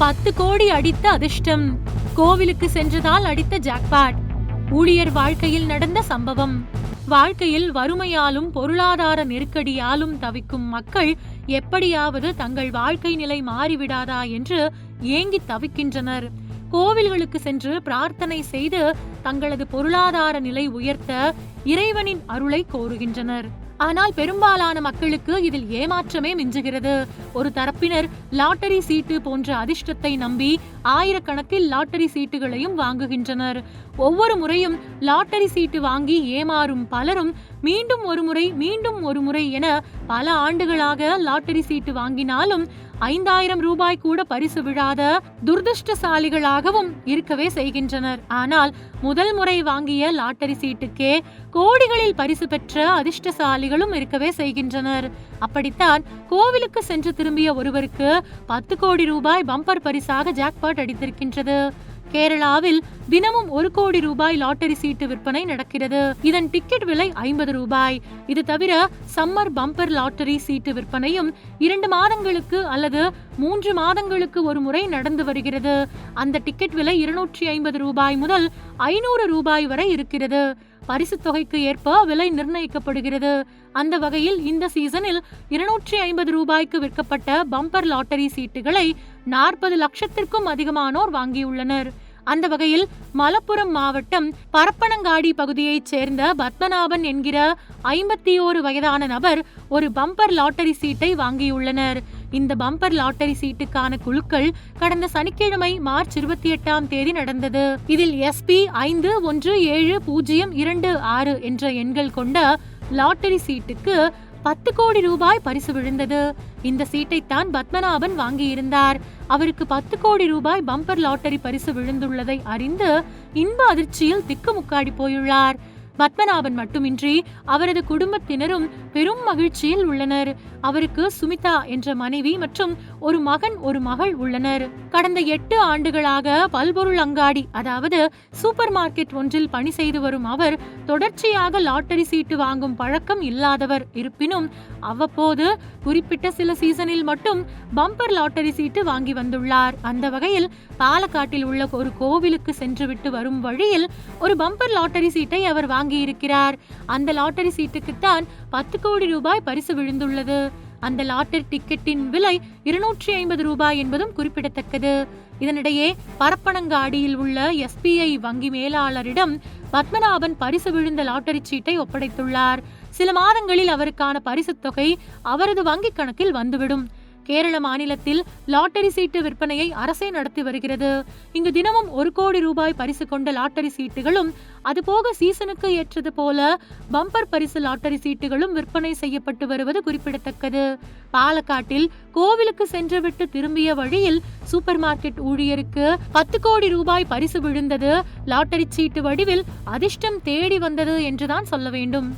10 கோடி அடித்த அதிர்ஷ்டம். கோவிலுக்கு சென்றதால் அடித்த ஜாக்பாட். ஊழியர் வாழ்க்கையில் நடந்த சம்பவம். வாழ்க்கையில் வறுமையாலும் பொருளாதார நெருக்கடியாலும் தவிக்கும் மக்கள் எப்படியாவது தங்கள் வாழ்க்கை நிலை மாறிவிடாதா என்று ஏங்கி தவிக்கின்றனர். கோவில்களுக்கு சென்று பிரார்த்தனை செய்து தங்களது பொருளாதார நிலை உயர்த்த இறைவனின் அருளை கோருகின்றனர். ஆனால் பெரும்பாலான மக்களுக்கு இதில் ஏமாற்றமே மிஞ்சுகிறது. ஒரு தரப்பினர் லாட்டரி சீட்டு போன்ற அதிர்ஷ்டத்தை நம்பி ஆயிரக்கணக்கில் லாட்டரி சீட்டுகளையும் வாங்குகின்றனர். ஒவ்வொரு முறையும் லாட்டரி சீட்டு வாங்கி ஏமாறும் பலரும் மீண்டும் ஒரு முறை என பல ஆண்டுகளாக லாட்டரி சீட்டு வாங்கினாலும் 5000 ரூபாய் கூட பரிசு விழாத துர்திருஷ்டசாலிகளாகவும் இருக்கவே செய்கின்றனர். ஆனால் முதல் முறை வாங்கிய லாட்டரி சீட்டுக்கே கோடிகளில் பரிசு பெற்ற அதிர்ஷ்டசாலிகளும் இருக்கவே செய்கின்றனர். அப்படித்தான் கோவிலுக்கு சென்று திரும்பிய ஒருவருக்கு 10 கோடி ரூபாய் பம்பர் பரிசாக ஜாக்பாட் அடித்திருக்கின்றது. கேரளாவில் தினமும் 1 கோடி ரூபாய் லாட்டரி சீட்டு விற்பனை நடக்கிறது. இதன் டிக்கெட் விலை 50 ரூபாய். இது தவிர சம்மர் பம்பர் லாட்டரி சீட்டு விற்பனையும் 2 மாதங்களுக்கு அல்லது 3 மாதங்களுக்கு ஒரு முறை நடந்து வருகிறது. அந்த டிக்கெட் விலை 250 ரூபாய் முதல் 500 ரூபாய் வரை இருக்கிறது. பரிசு தொகைக்கு ஏற்ப விலை நிர்ணயிக்கப்படுகிறது. அந்த வகையில் இந்த சீசனில் 250 ரூபாய்க்கு விற்கப்பட்ட பம்பர் லாட்டரி சீட்டுகளை 40 லட்சத்திற்கும் அதிகமானோர் வாங்கியுள்ளனர். அந்த வகையில் மலப்புரம் மாவட்டம் பரப்பனங்காடி பகுதியைச் சேர்ந்த பத்மநாபன் என்கிற 51 வயதான நபர் ஒரு பம்பர் லாட்டரி சீட்டை வாங்கியுள்ளனர். இந்த பம்பர் லாட்டரி சீட்டுக்கான குழுக்கள் கடந்த சனிக்கிழமை மார்ச் 28ஆம் தேதி நடந்தது. இதில் SP 517026 என்ற எண்கள் கொண்ட லாட்டரி சீட்டுக்கு 10 கோடி ரூபாய் பரிசு விழுந்தது. இந்த சீட்டைத்தான் பத்மநாபன் வாங்கியிருந்தார். அவருக்கு 10 கோடி ரூபாய் பம்பர் லாட்டரி பரிசு விழுந்துள்ளதை அறிந்து இன்ப அதிர்ச்சியில் திக்குமுக்காடி போயுள்ளார். பத்மநாபன் மட்டுமின்றி அவரது குடும்பத்தினரும் பெரும் மகிழ்ச்சியில் உள்ளனர். அவருக்கு சுமிதா என்ற மனைவி மற்றும் ஒரு மகன் ஒரு மகள் உள்ளனர். கடந்த 8 ஆண்டுகளாக பல்பொருள் அங்காடி அதாவது சூப்பர் மார்க்கெட் ஒன்றில் பணி செய்து வரும் அவர் தொடர்ச்சியாக லாட்டரி சீட்டு வாங்கும் பழக்கம் இல்லாதவர். இருப்பினும் அவ்வப்போது குறிப்பிட்ட சில சீசனில் மட்டும் பம்பர் லாட்டரி சீட்டு வாங்கி வந்துள்ளார். அந்த வகையில் பாலக்காட்டில் உள்ள ஒரு கோவிலுக்கு சென்றுவிட்டு வரும் வழியில் ஒரு பம்பர் லாட்டரி சீட்டை அவர் வாங்கியிருக்கிறார். அந்த லாட்டரி சீட்டுக்குத்தான் 10 கோடி ரூபாய் பரிசு விழுந்துள்ளது. அந்த லாட்டரி டிக்கெட்டின் விலை 250 ரூபாய் என்பதும் குறிப்பிடத்தக்கது. இதனிடையே பரப்பனங்காடியில் உள்ள SBI வங்கி மேலாளரிடம் பத்மநாபன் பரிசு விழுந்த லாட்டரி சீட்டை ஒப்படைத்துள்ளார். சில மாதங்களில் அவருக்கான பரிசு தொகை அவரது வங்கி கணக்கில் வந்துவிடும். கேரள மாநிலத்தில் லாட்டரி சீட்டு விற்பனையை அரசே நடத்தி வருகிறது. இங்கு தினமும் 1 கோடி ரூபாய் பரிசு கொண்ட லாட்டரி சீட்டுகளும் அதுபோக சீசனுக்கு ஏற்றது போல பம்பர் பரிசு லாட்டரி சீட்டுகளும் விற்பனை செய்யப்பட்டு வருவது குறிப்பிடத்தக்கது. பாலக்காட்டில் கோவிலுக்கு சென்றுவிட்டு திரும்பிய வழியில் சூப்பர் மார்க்கெட் ஊழியருக்கு 10 கோடி ரூபாய் பரிசு விழுந்தது லாட்டரி சீட்டு வடிவில் அதிர்ஷ்டம் தேடி வந்தது என்றுதான் சொல்ல வேண்டும்.